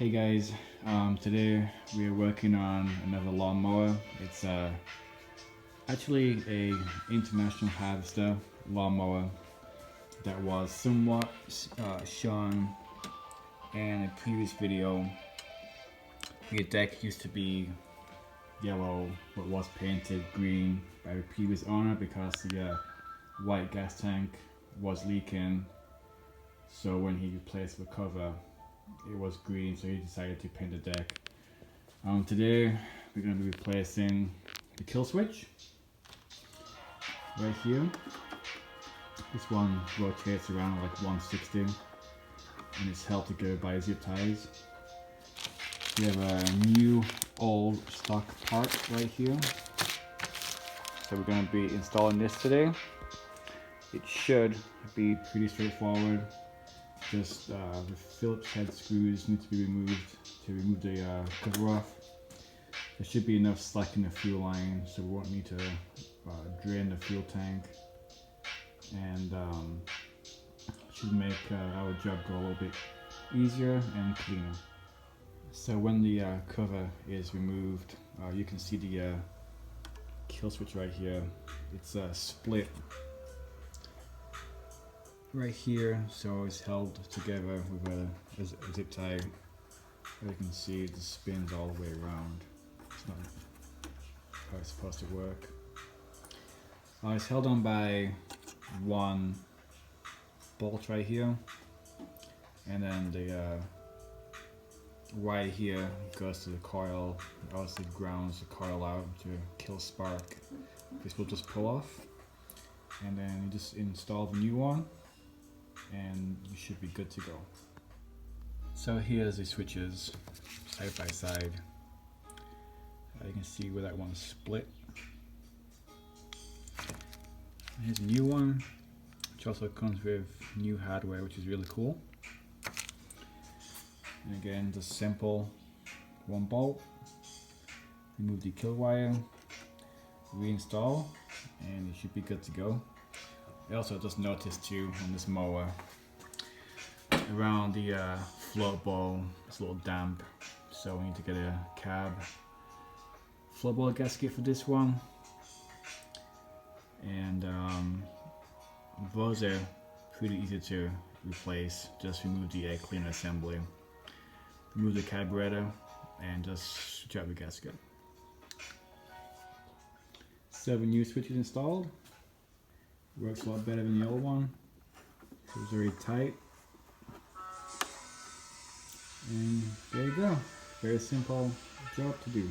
Hey guys, today we are working on another lawnmower. It's actually a international harvester lawnmower that was somewhat shown in a previous video. The deck used to be yellow but was painted green by the previous owner because the white gas tank was leaking, so when he replaced the cover it was green, so he decided to paint the deck. Today we're going to be replacing the kill switch right here. This one rotates around like 160 and it's held together by zip ties. We have a new old stock part right here, so we're going to be installing this today. It should be pretty straightforward. Just the Phillips head screws need to be removed to remove the cover off. There should be enough slack in the fuel line, so we won't need to drain the fuel tank, and should make our job go a little bit easier and cleaner. So when the cover is removed, you can see the kill switch right here. It's split right here, so it's held together with a zip tie. As you can see, it just spins all the way around. It's not how it's supposed to work. It's held on by one bolt right here, and then the wire here goes to the coil. It obviously grounds the coil out to kill spark. This will just pull off, and then you just install the new one and you should be good to go. So here's the switches side by side. You can see where that one's split. Here's a new one, which also comes with new hardware, which is really cool. And again, just simple one bolt. Remove the kill wire, reinstall, and you should be good to go. I also just noticed too on this mower, around the float bowl, it's a little damp, so we need to get a cab float bowl gasket for this one. And those are pretty easy to replace. Just remove the cleaner assembly, remove the carburetor, and just switch out the gasket. So the new switch is installed. Works a lot better than the old one. It was very tight. And there you go. Very simple job to do.